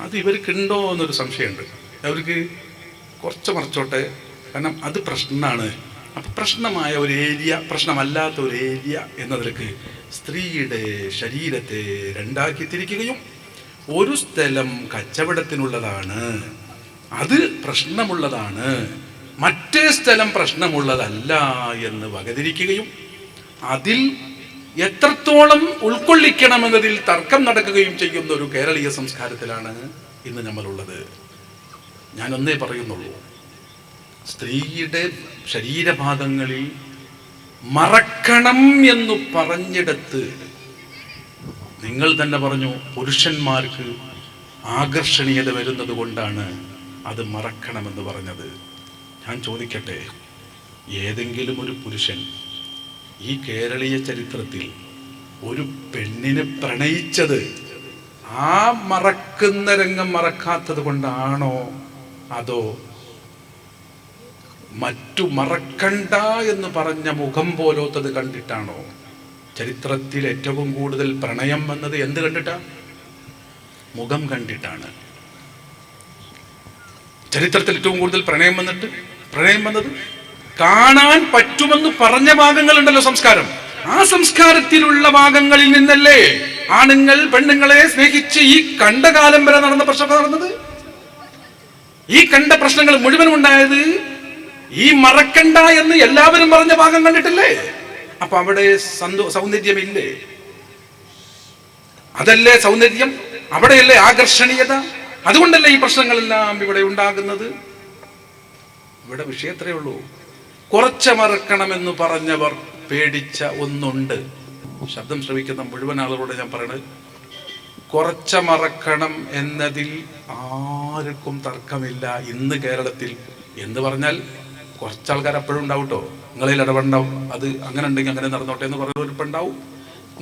അത് ഇവർക്കുണ്ടോ എന്നൊരു സംശയമുണ്ട്. അവർക്ക് കുറച്ച് മറച്ചോട്ടെ, കാരണം അത് പ്രശ്നമാണ്. അപ്പം പ്രശ്നമായ ഒരു ഏരിയ, പ്രശ്നമല്ലാത്ത ഒരു ഏരിയ എന്നതിലേക്ക് സ്ത്രീയുടെ ശരീരത്തെ രണ്ടാക്കി തിരിക്കുകയും ഒരു സ്ഥലം കച്ചവടത്തിനുള്ളതാണ്, അത് പ്രശ്നമുള്ളതാണ്, മറ്റേ സ്ഥലം പ്രശ്നമുള്ളതല്ല എന്ന് വകതിരിക്കുകയും അതിൽ എത്രത്തോളം ഉൾക്കൊള്ളിക്കണമെന്നതിൽ തർക്കം നടക്കുകയും ചെയ്യുന്ന ഒരു കേരളീയ സംസ്കാരത്തിലാണ് ഇന്ന് നമ്മളുള്ളത്. ഞാനൊന്നേ പറയുന്നുള്ളൂ, സ്ത്രീയുടെ ശരീരഭാഗങ്ങളിൽ മറക്കണം എന്ന് പറഞ്ഞിടത്ത് നിങ്ങൾ തന്നെ പറഞ്ഞു പുരുഷന്മാർക്ക് ആകർഷണീയത വരുന്നത് കൊണ്ടാണ് അത് മറക്കണമെന്ന് പറഞ്ഞത്. ഞാൻ ചോദിക്കട്ടെ, ഏതെങ്കിലും ഒരു പുരുഷൻ ഈ കേരളീയ ചരിത്രത്തിൽ ഒരു പെണ്ണിനെ പ്രണയിച്ചത് ആ മറക്കുന്ന രംഗം മറക്കാത്തത് കൊണ്ടാണോ, അതോ മറ്റു മറക്കണ്ട എന്ന് പറഞ്ഞ മുഖം പോലോത്തത് കണ്ടിട്ടാണോ? ചരിത്രത്തിൽ ഏറ്റവും കൂടുതൽ പ്രണയം വന്നത് എന്ത് കണ്ടിട്ടാ? മുഖം കണ്ടിട്ടാണ്. ചരിത്രത്തിൽ ഏറ്റവും കൂടുതൽ പ്രണയം വന്നത് കാണാൻ പറ്റുമെന്ന് പറഞ്ഞ ഭാഗങ്ങളുണ്ടല്ലോ സംസ്കാരം. ആ സംസ്കാരത്തിലുള്ള ഭാഗങ്ങളിൽ നിന്നല്ലേ ആണുങ്ങൾ പെണ്ണുങ്ങളെ സ്നേഹിച്ച് ഈ കണ്ട കാലം വരെ നടന്ന പ്രശ്നം നടന്നത്. ഈ കണ്ട പ്രശ്നങ്ങൾ മുഴുവനും ഉണ്ടായത് ഈ മറക്കണ്ട എന്ന് എല്ലാവരും പറഞ്ഞ ഭാഗം കണ്ടിട്ടില്ലേ? അപ്പൊ അവിടെ സൗന്ദര്യമില്ലേ? അതല്ലേ സൗന്ദര്യം, അവിടെയല്ലേ ആകർഷണീയത. അതുകൊണ്ടല്ലേ ഈ പ്രശ്നങ്ങളെല്ലാം ഇവിടെ ഉണ്ടാകുന്നത്. ഇവിടെ വിഷയത്രേ ഉള്ളൂ. കുറച്ച് മറക്കണമെന്ന് പറഞ്ഞവർ പേടിച്ച ഒന്നുണ്ട്. ശബ്ദം ശ്രവിക്കുന്ന മുഴുവൻ ആളുകളോട് ഞാൻ പറയണത്, കുറച്ച് മറക്കണം എന്നതിൽ ആർക്കും തർക്കമില്ല ഇന്ന് കേരളത്തിൽ. എന്ന് പറഞ്ഞാൽ കുറച്ചാൾക്കാർ അപ്പോഴും ഉണ്ടാവും കേട്ടോ, നിങ്ങളിൽ ഇടപെടണ്ടാവും. അത് അങ്ങനെ ഉണ്ടെങ്കിൽ അങ്ങനെ നടന്നോട്ടെ എന്ന് പറയുന്നവരിപ്പോൾ ഉണ്ടാവും.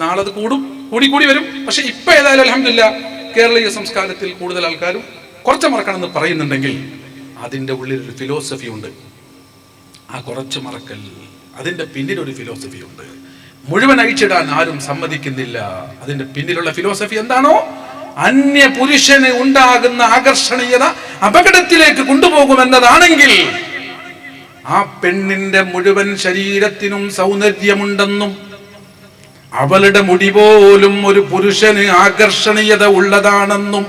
നാളെ അത് കൂടി വരും. പക്ഷെ ഇപ്പൊ ഏതായാലും അൽഹംദുലില്ലാ കേരളീയ സംസ്കാരത്തിൽ കൂടുതൽ ആൾക്കാരും കുറച്ച് മറക്കണം എന്ന് പറയുന്നുണ്ടെങ്കിൽ അതിൻ്റെ ഉള്ളിലൊരു ഫിലോസഫി ഉണ്ട്. ആ കുറച്ച് മറക്കൽ, അതിൻ്റെ പിന്നിലൊരു ഫിലോസഫി ഉണ്ട്. മുഴുവൻ അഴിച്ചിടാൻ ആരും സമ്മതിക്കുന്നില്ല. അതിൻ്റെ പിന്നിലുള്ള ഫിലോസഫി എന്താണോ, അന്യ പുരുഷന് ഉണ്ടാകുന്ന ആകർഷണീയത അപകടത്തിലേക്ക് കൊണ്ടുപോകുമെന്നതാണെങ്കിൽ ആ പെണ്ണിന്റെ മുഴുവൻ ശരീരത്തിനും സൗന്ദര്യമുണ്ടെന്നും അവളുടെ മുടി പോലും ഒരു പുരുഷന് ആകർഷണീയത ഉള്ളതാണെന്നും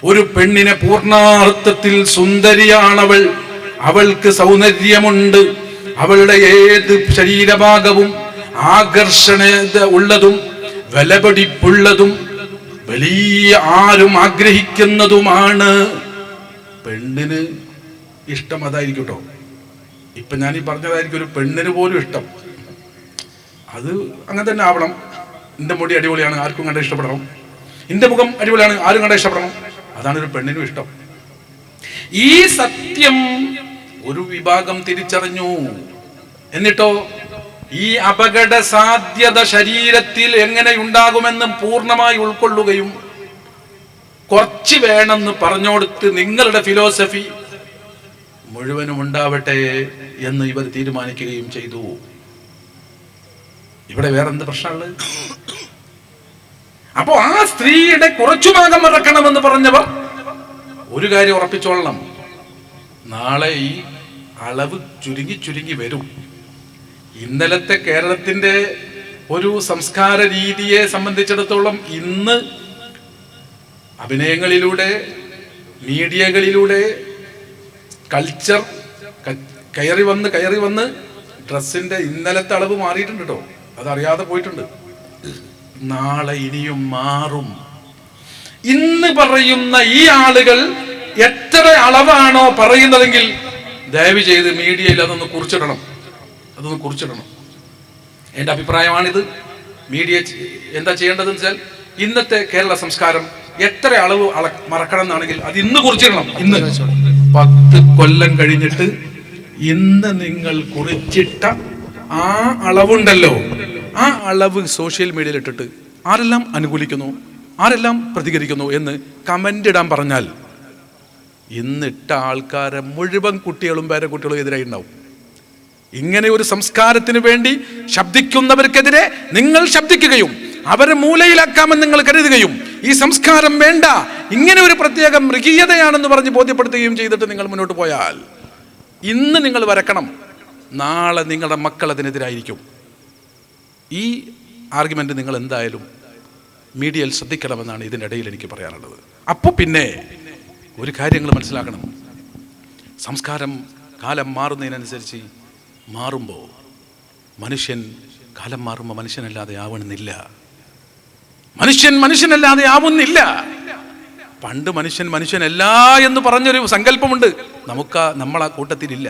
ഒരു പെണ്ണിനെ പൂർണ്ണാർത്ഥത്തിൽ സുന്ദരിയാണവൾ, അവൾക്ക് സൗന്ദര്യമുണ്ട്, അവളുടെ ഏത് ശരീരഭാഗവും ആകർഷണീയത ഉള്ളതും വിലപിടിപ്പുള്ളതും വലിയ ആരും ആഗ്രഹിക്കുന്നതുമാണ്. പെണ്ണിന് ഇഷ്ടം അതായിരിക്കും കേട്ടോ. ഇപ്പൊ ഞാൻ ഈ പറഞ്ഞതായിരിക്കും ഒരു പെണ്ണിന് പോലും ഇഷ്ടം. അത് അങ്ങനെ തന്നെ ആവണം. എൻ്റെ മുടി അടിപൊളിയാണ്, ആർക്കും കണ്ട ഇഷ്ടപ്പെടണം. എൻ്റെ മുഖം അടിപൊളിയാണ്, ആരും കണ്ട ഇഷ്ടപ്പെടണം. അതാണ് ഒരു പെണ്ണിനും ഇഷ്ടം. ഈ സത്യം ഒരു വിഭാഗം തിരിച്ചറിഞ്ഞു. എന്നിട്ടോ ഈ അപകട സാധ്യത ശരീരത്തിൽ എങ്ങനെ ഉണ്ടാകുമെന്ന് പൂർണ്ണമായി ഉൾക്കൊള്ളുകയും കുറച്ച് വേണമെന്ന് പറഞ്ഞോടുത്ത് നിങ്ങളുടെ ഫിലോസഫി മുഴുവനും ഉണ്ടാവട്ടെ എന്ന് ഇവർ തീരുമാനിക്കുകയും ചെയ്തു. ഇവിടെ വേറെന്ത് പ്രശ്നമുള്ളത്? അപ്പോ ആ സ്ത്രീയുടെ കുറച്ചു ഭാഗം മറക്കണമെന്ന് പറഞ്ഞവർ ഒരു കാര്യം ഉറപ്പിച്ചോളണം, നാളെ ഈ അളവ് ചുരുങ്ങി വരും. ഇന്നലത്തെ കേരളത്തിന്റെ ഒരു സംസ്കാര രീതിയെ സംബന്ധിച്ചിടത്തോളം ഇന്ന് അഭിനയങ്ങളിലൂടെ മീഡിയകളിലൂടെ കൾച്ചർ കയറി വന്ന് ഡ്രസ്സിന്റെ ഇന്നലത്തെ അളവ് മാറിയിട്ടുണ്ട് കേട്ടോ, അതറിയാതെ പോയിട്ടുണ്ട്. നാളെ ഇനിയും മാറും. ഇന്ന് പറയുന്ന ഈ ആളുകൾ എത്ര അളവാണോ പറയുന്നതെങ്കിൽ ദയവ് ചെയ്ത് മീഡിയയിൽ അതൊന്ന് കുറിച്ചിടണം. എൻ്റെ അഭിപ്രായമാണിത്. മീഡിയ എന്താ ചെയ്യേണ്ടതെന്ന് വെച്ചാൽ ഇന്നത്തെ കേരള സംസ്കാരം എത്ര അളവ് മറക്കണം എന്നാണെങ്കിൽ അത് ഇന്ന് കുറിച്ചിടണം. ഇന്ന് 10 കൊല്ലം കഴിഞ്ഞിട്ട് ഇന്ന് നിങ്ങൾ കുറിച്ചിട്ട ആ അളവുണ്ടല്ലോ, ആ അളവ് സോഷ്യൽ മീഡിയയിൽ ഇട്ടിട്ട് ആരെല്ലാം അനുകൂലിക്കുന്നു, ആരെല്ലാം പ്രതികരിക്കുന്നു എന്ന് കമന്റ് ഇടാൻ പറഞ്ഞാൽ ഇന്നിട്ട ആൾക്കാരെ മുഴുവൻ കുട്ടികളും പേരക്കുട്ടികളും എതിരായി ഉണ്ടാവും. ഇങ്ങനെ ഒരു സംസ്കാരത്തിന് വേണ്ടി ശബ്ദിക്കുന്നവർക്കെതിരെ നിങ്ങൾ ശബ്ദിക്കുകയും അവരെ മൂലയിലാക്കാമെന്ന് നിങ്ങൾ കരുതുകയും ഈ സംസ്കാരം വേണ്ട, ഇങ്ങനെ ഒരു പ്രത്യേക മൃഗീയതയാണെന്ന് പറഞ്ഞ് ബോധ്യപ്പെടുത്തുകയും ചെയ്തിട്ട് നിങ്ങൾ മുന്നോട്ട് പോയാൽ ഇന്ന് നിങ്ങൾ വരക്കണം, നാളെ നിങ്ങളുടെ മക്കൾ അതിനെതിരായിരിക്കും. ഈ ആർഗ്യുമെന്റ് നിങ്ങൾ എന്തായാലും മീഡിയയിൽ ശ്രദ്ധിക്കണമെന്നാണ് ഇതിനിടയിൽ എനിക്ക് പറയാനുള്ളത്. അപ്പോൾ പിന്നെ ഒരു കാര്യങ്ങൾ മനസ്സിലാക്കണം, സംസ്കാരം കാലം മാറുന്നതിനനുസരിച്ച് മാറുമ്പോൾ കാലം മാറുമ്പോൾ മനുഷ്യനല്ലാതെ ആവണമെന്നില്ല, മനുഷ്യനല്ലാതെ ആവുന്നില്ല. പണ്ട് മനുഷ്യനല്ല എന്ന് പറഞ്ഞൊരു സങ്കല്പമുണ്ട്, നമ്മൾ ആ കൂട്ടത്തിലില്ല,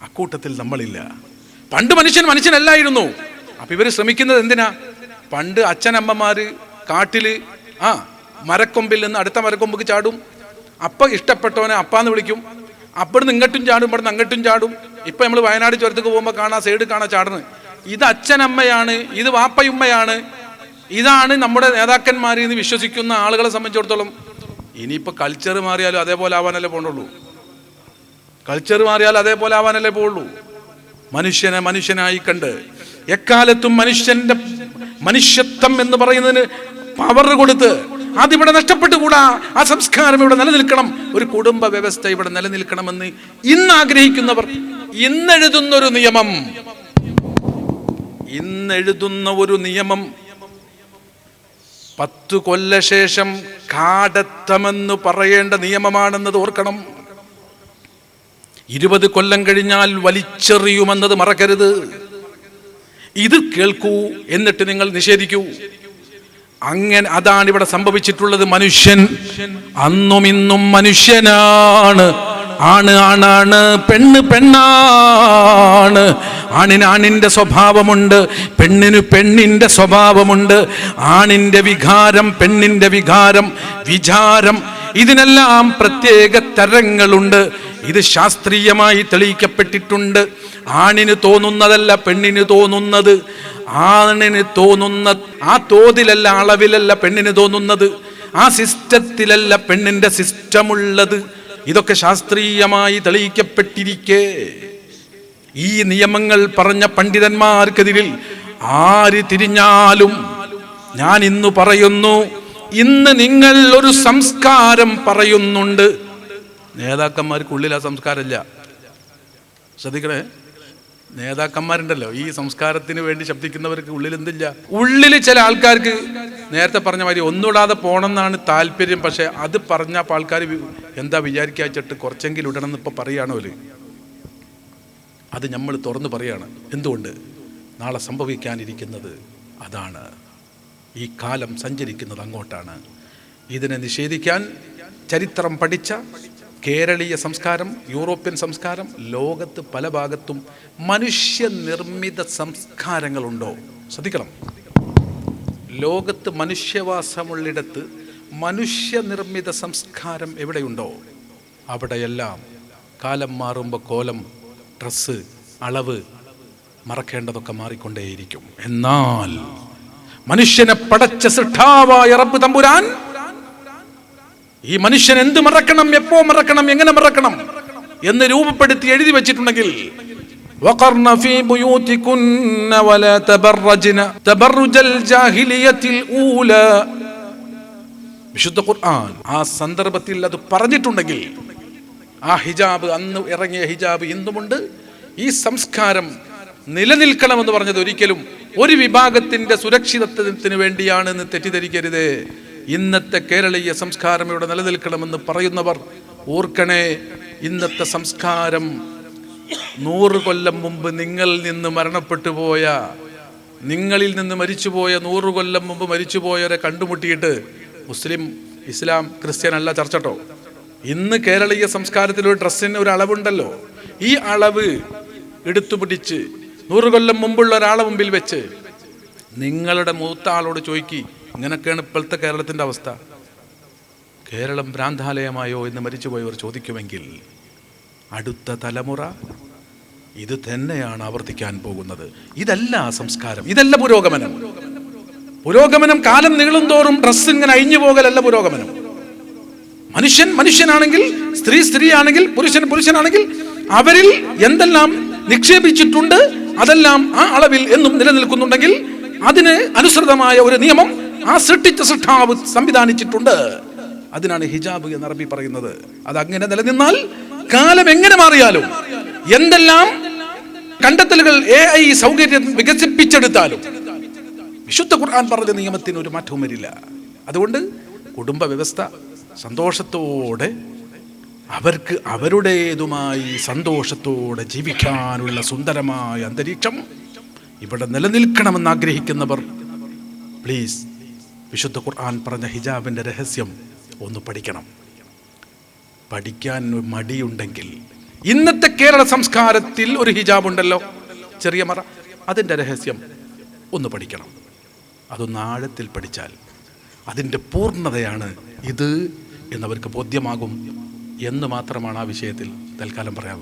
അക്കൂട്ടത്തിൽ നമ്മളില്ല. പണ്ട് മനുഷ്യനല്ലായിരുന്നു. അപ്പൊ ഇവര് ശ്രമിക്കുന്നത് എന്തിനാ? പണ്ട് അച്ഛനമ്മമാര് കാട്ടില് മരക്കൊമ്പിൽ നിന്ന് അടുത്ത മരക്കൊമ്പ് ചാടും, അപ്പ ഇഷ്ടപ്പെട്ടവനെ അപ്പാന്ന് വിളിക്കും, അവിടുന്ന് ഇങ്ങോട്ടും ചാടും, ഇവിടുന്ന് അങ്ങോട്ടും ചാടും. ഇപ്പൊ നമ്മൾ വയനാട് ചുരത്തേക്ക് പോകുമ്പോൾ കാണാം, സൈഡ് കാണാൻ ചാടുന്നത്. ഇത് അച്ഛനമ്മയാണ്, ഇത് വാപ്പയുമ്മയാണ്, ഇതാണ് നമ്മുടെ നേതാക്കന്മാർ എന്ന് വിശ്വസിക്കുന്ന ആളുകളെ സംബന്ധിച്ചിടത്തോളം ഇനിയിപ്പോൾ കൾച്ചർ മാറിയാലും അതേപോലെ ആവാനല്ലേ പോകണ്ടുള്ളൂ. മനുഷ്യനെ മനുഷ്യനായി കണ്ട് എക്കാലത്തും മനുഷ്യത്വം എന്ന് പറയുന്നതിന് പവർ കൊടുത്ത് അതിവിടെ നഷ്ടപ്പെട്ടുകൂടാ. ആ സംസ്കാരം ഇവിടെ നിലനിൽക്കണം, ഒരു കുടുംബ വ്യവസ്ഥ ഇവിടെ നിലനിൽക്കണമെന്ന് ഇന്ന് ആഗ്രഹിക്കുന്നവർ ഇന്നെഴുതുന്ന ഒരു നിയമം 10 കൊല്ലശേഷം കാടത്തമെന്ന് പറയേണ്ട നിയമമാണെന്നത് ഓർക്കണം. 20 കൊല്ലം കഴിഞ്ഞാൽ വലിച്ചെറിയുമെന്നത് മറക്കരുത്. ഇത് കേൾക്കൂ, എന്നിട്ട് നിങ്ങൾ നിഷേധിക്കൂ. അങ്ങനെ അതാണ് ഇവിടെ സംഭവിച്ചിട്ടുള്ളത്. മനുഷ്യൻ അന്നും ഇന്നും മനുഷ്യനാണ്. ആണ് പെണ്ണ് പെണ്ണാണ്. ആണിന് ആണിന്റെ സ്വഭാവമുണ്ട്, പെണ്ണിന് പെണ്ണിന്റെ സ്വഭാവമുണ്ട്. ആണിന്റെ വികാരം, പെണ്ണിന്റെ വിചാരം, ഇതിനെല്ലാം പ്രത്യേക തരങ്ങളുണ്ട്. ഇത് ശാസ്ത്രീയമായി തെളിയിക്കപ്പെട്ടിട്ടുണ്ട്. ആണിന് തോന്നുന്നതല്ല പെണ്ണിന് തോന്നുന്നത്, ആണിന് തോന്നുന്ന ആ തോതിലല്ല, അളവിലല്ല പെണ്ണിന് തോന്നുന്നത്, ആ സിസ്റ്റത്തിലല്ല പെണ്ണിന്റെ സിസ്റ്റമുള്ളത്. ഇതൊക്കെ ശാസ്ത്രീയമായി തെളിയിക്കപ്പെട്ടിരിക്കെ ഈ നിയമങ്ങൾ പറഞ്ഞ പണ്ഡിതന്മാർക്കെതിരിൽ ആര് തിരിഞ്ഞാലും ഞാൻ ഇന്ന് പറയുന്നു, ഇന്ന് നിങ്ങൾ ഒരു സംസ്കാരം പറയുന്നുണ്ട്. നേതാക്കന്മാർക്കുള്ളിൽ ആ സംസ്കാരമില്ല. ശ്രദ്ധിക്കണേ, നേതാക്കന്മാരുണ്ടല്ലോ ഈ സംസ്കാരത്തിന് വേണ്ടി ശബ്ദിക്കുന്നവർക്ക് ഉള്ളിൽ എന്തില്ല. ഉള്ളിൽ ചില ആൾക്കാർക്ക് നേരത്തെ പറഞ്ഞ മാതിരി ഒന്നുകൂടാതെ പോകണമെന്നാണ് താല്പര്യം. പക്ഷെ അത് പറഞ്ഞപ്പോൾ ആൾക്കാർ എന്താ വിചാരിക്കാച്ചിട്ട് കുറച്ചെങ്കിലും ഇടണമെന്ന് ഇപ്പം പറയുകയാണോ അവര്. അത് നമ്മൾ തുറന്ന് പറയാണ്. എന്തുകൊണ്ട്? നാളെ സംഭവിക്കാനിരിക്കുന്നത് അതാണ്. ഈ കാലം സഞ്ചരിക്കുന്നത് അങ്ങോട്ടാണ്. ഇതിനെ നിഷേധിക്കാൻ ചരിത്രം പഠിച്ച കേരളീയ സംസ്കാരം, യൂറോപ്യൻ സംസ്കാരം, ലോകത്ത് പല ഭാഗത്തും മനുഷ്യനിർമ്മിത സംസ്കാരങ്ങളുണ്ടോ? ശ്രദ്ധിക്കണം, ലോകത്ത് മനുഷ്യവാസമുള്ളിടത്ത് മനുഷ്യനിർമ്മിത സംസ്കാരം എവിടെയുണ്ടോ അവിടെയെല്ലാം കാലം മാറുമ്പോൾ കോലം, ഡ്രസ്സ്, അളവ് മറക്കേണ്ടതൊക്കെ മാറിക്കൊണ്ടേയിരിക്കും. എന്നാൽ മനുഷ്യനെ പടച്ച സൃഷ്ടാവായ റബ്ബ് തമ്പുരാൻ ഈ മനുഷ്യൻ എന്ത് മറക്കണം, എപ്പോ മറക്കണം, എങ്ങനെ മറക്കണം എന്ന് രൂപപ്പെടുത്തി എഴുതി വെച്ചിട്ടുണ്ടെങ്കിൽ വഖർന ഫീ ബുയൂതികുന്ന വലാ തബറജ്ന തബറുജൽ ജാഹിലിയത്തിൽ ഊല, വിശുദ്ധ ഖുർആൻ ആ സന്ദർഭത്തിൽ അത് പറഞ്ഞിട്ടുണ്ടെങ്കിൽ ആ ഹിജാബ്, അന്ന് ഇറങ്ങിയ ഹിജാബ് ഇന്നുമുണ്ട്. ഈ സംസ്കാരം നിലനിൽക്കണമെന്ന് പറഞ്ഞത് ഒരിക്കലും ഒരു വിഭാഗത്തിന്റെ സുരക്ഷിതത്വത്തിന് വേണ്ടിയാണെന്ന് തെറ്റിദ്ധരിക്കരുതേ. ഇന്നത്തെ കേരളീയ സംസ്കാരം ഇവിടെ നിലനിൽക്കണമെന്ന് പറയുന്നവർ ഓർക്കണേ, ഇന്നത്തെ സംസ്കാരം 100 കൊല്ലം മുമ്പ് നിങ്ങളിൽ നിന്ന് മരിച്ചുപോയ 100 കൊല്ലം മുമ്പ് മരിച്ചുപോയവരെ കണ്ടുമുട്ടിയിട്ട് മുസ്ലിം, ഇസ്ലാം, ക്രിസ്ത്യൻ അല്ല ചർച്ചട്ടോ. ഇന്ന് കേരളീയ സംസ്കാരത്തിൽ ഒരു ഡ്രസ്സിന് ഒരു അളവുണ്ടല്ലോ. ഈ അളവ് എടുത്തുപിടിച്ച് 100 കൊല്ലം മുമ്പുള്ള ഒരാളെ മുമ്പിൽ വെച്ച് നിങ്ങളുടെ മൂത്ത ആളോട് ചോദിക്കി, ഇങ്ങനെയൊക്കെയാണ് ഇപ്പോഴത്തെ കേരളത്തിൻ്റെ അവസ്ഥ. കേരളം ഭ്രാന്താലയമായോ എന്ന് മരിച്ചുപോയവർ ചോദിക്കുമെങ്കിൽ അടുത്ത തലമുറ ഇത് തന്നെയാണ് ആവർത്തിക്കാൻ പോകുന്നത്. ഇതല്ല സംസ്കാരം, ഇതല്ല പുരോഗമനം. പുരോഗമനം കാലം നീളുന്തോറും ഡ്രസ്സ് ഇങ്ങനെ അഴിഞ്ഞു പോകലല്ല പുരോഗമനം. മനുഷ്യൻ മനുഷ്യനാണെങ്കിൽ, സ്ത്രീ സ്ത്രീയാണെങ്കിൽ, പുരുഷൻ പുരുഷനാണെങ്കിൽ അവരിൽ എന്തെല്ലാം നിക്ഷേപിച്ചിട്ടുണ്ട് അതെല്ലാം ആ അളവിൽ എന്നും നിലനിൽക്കുന്നുണ്ടെങ്കിൽ അതിന് അനുസൃതമായ ഒരു നിയമം ആ സൃഷ്ടിച്ച സൃഷ്ടാവ് സംവിധാനിച്ചിട്ടുണ്ട്. അതിനാണ് ഹിജാബ് എന്ന് അറബി പറയുന്നത്. അതങ്ങനെ നിലനിന്നാൽ കാലം എങ്ങനെ മാറിയാലും, എന്തെല്ലാം കണ്ടെത്തലുകൾ AI സൗകര്യം വികസിപ്പിച്ചെടുത്താലും വിശുദ്ധ ഖുർആൻ പറഞ്ഞ നിയമത്തിന് ഒരു മാറ്റവും വരില്ല. അതുകൊണ്ട് കുടുംബ വ്യവസ്ഥ സന്തോഷത്തോടെ അവർക്ക് അവരുടേതുമായി സന്തോഷത്തോടെ ജീവിക്കാനുള്ള സുന്ദരമായ അന്തരീക്ഷം ഇവിടെ നിലനിൽക്കണമെന്ന് ആഗ്രഹിക്കുന്നവർ പ്ലീസ് വിശുദ്ധ ഖുർആൻ പറഞ്ഞ ഹിജാബിൻ്റെ രഹസ്യം ഒന്ന് പഠിക്കണം. പഠിക്കാൻ മടിയുണ്ടെങ്കിൽ, ഇന്നത്തെ കേരള സംസ്കാരത്തിൽ ഒരു ഹിജാബ് ഉണ്ടല്ലോ, ചെറിയ മറ, അതിൻ്റെ രഹസ്യം ഒന്ന് പഠിക്കണം. അതൊന്ന് ആഴത്തിൽ പഠിച്ചാൽ അതിൻ്റെ പൂർണ്ണതയാണ് ഇത് എന്നവർക്ക് ബോധ്യമാകും എന്ന് മാത്രമാണ് ആ വിഷയത്തിൽ തൽക്കാലം പറയാനുള്ളത്.